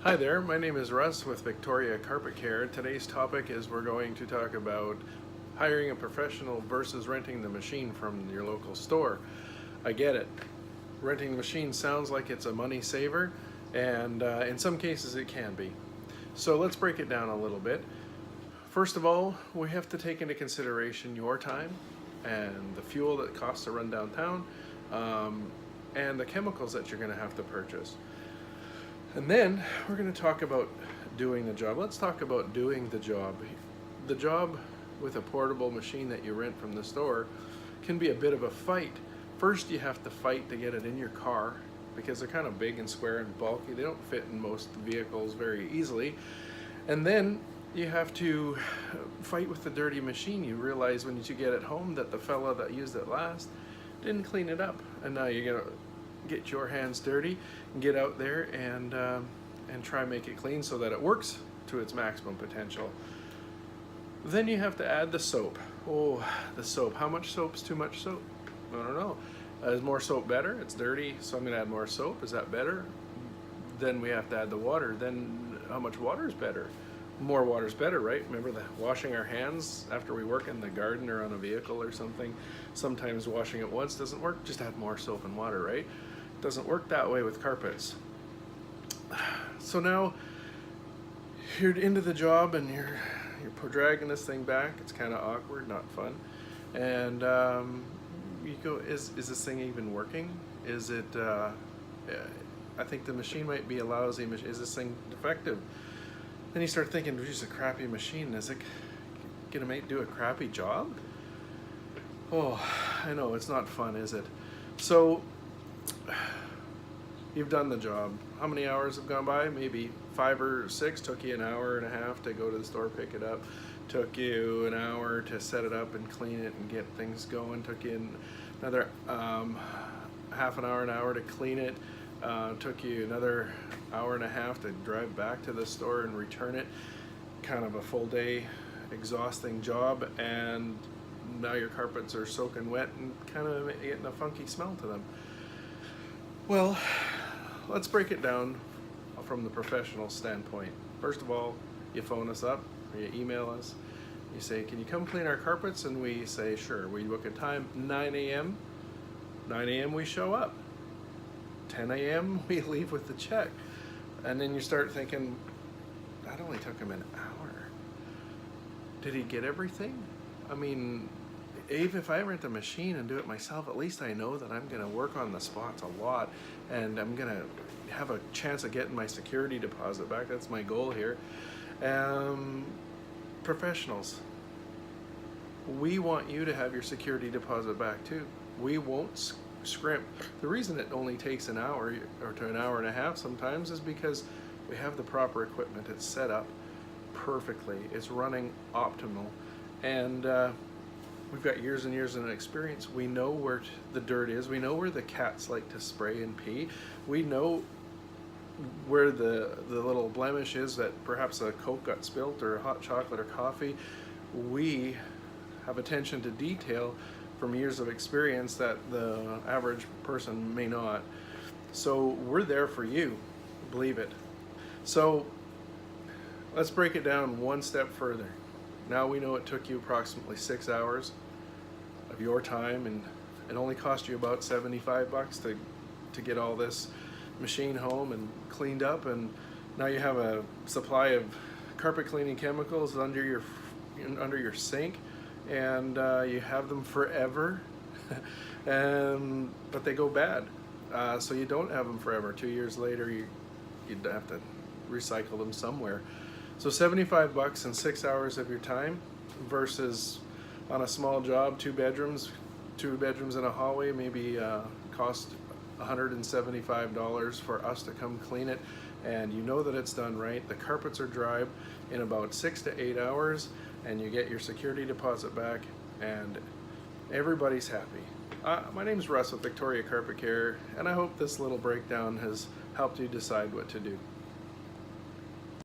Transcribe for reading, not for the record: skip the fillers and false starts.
Hi there, my name is Russ with Victoria Carpet Care. Today's topic is we're going to talk about hiring a professional versus renting the machine from your local store. I get it. Renting the machine sounds like it's a money saver, and in some cases it can be. So let's break it down a little bit. First of all, we have to take into consideration your time and the fuel that costs to run downtown, and the chemicals that you're going to have to purchase. And then we're going to talk about doing the job. Let's talk about doing the job. The job with a portable machine that you rent from the store can be a bit of a fight. First, you have to fight to get it in your car because they're kind of big and square and bulky. They don't fit in most vehicles very easily. And then you have to fight with the dirty machine. You realize when you get it home that the fella that used it last didn't clean it up. And now you're going to get your hands dirty and get out there and try and make it clean so that it works to its maximum potential. Then you have to add the soap. Oh, the soap. How much soap's too much soap? I don't know. Is more soap better? It's dirty, so I'm going to add more soap. Is that better? Then we have to add the water. Then how much water is better? More water is better, right? Remember the washing our hands after we work in the garden or on a vehicle or something? Sometimes washing it once doesn't work. Just add more soap and water, right? Doesn't work that way with carpets. So now you're into the job and you're dragging this thing back. It's kind of awkward, not fun. And you go, is this thing even working? Is it? I think the machine might be a lousy machine. Is this thing defective? Then you start thinking, geez, a crappy machine. Is it gonna do a crappy job? Oh, I know it's not fun, is it? So you've done the job. How many hours have gone by? Maybe 5 or 6. Took you an hour and a half to go to the store, pick it up. Took you an hour to set it up and clean it and get things going. Took you another half an hour to clean it. Took you another hour and a half to drive back to the store and return it. Kind of a full day, exhausting job, and now your carpets are soaking wet and kind of getting a funky smell to them. Well, let's break it down from the professional standpoint. First of all, you phone us up or you email us. You say, can you come clean our carpets? And we say, sure. We book a time, 9 a.m. 9 a.m. we show up. 10 a.m. we leave with the check. And then you start thinking, that only took him an hour. Did he get everything? I mean, even if I rent a machine and do it myself, at least I know that I'm gonna work on the spots a lot and I'm gonna have a chance of getting my security deposit back. That's my goal here. Professionals, we want you to have your security deposit back too. We won't scrimp. The reason it only takes an hour or to an hour and a half sometimes is because we have the proper equipment. It's set up perfectly. It's running optimal. And we've got years and years of experience. We know where the dirt is. We know where the cats like to spray and pee. We know where the little blemish is that perhaps a Coke got spilt or hot chocolate or coffee. We have attention to detail from years of experience that the average person may not. So we're there for you, believe it. So let's break it down one step further. Now we know it took you approximately 6 hours of your time, and it only cost you about $75 to get all this machine home and cleaned up, and now you have a supply of carpet cleaning chemicals under your sink, and you have them forever, but they go bad. So you don't have them forever. 2 years later, you'd have to recycle them somewhere. So $75 and 6 hours of your time versus on a small job, two bedrooms in a hallway, maybe cost $175 for us to come clean it, and you know that it's done right. The carpets are dry in about 6 to 8 hours, and you get your security deposit back, and everybody's happy. My name's Russ with Victoria Carpet Care, and I hope this little breakdown has helped you decide what to do.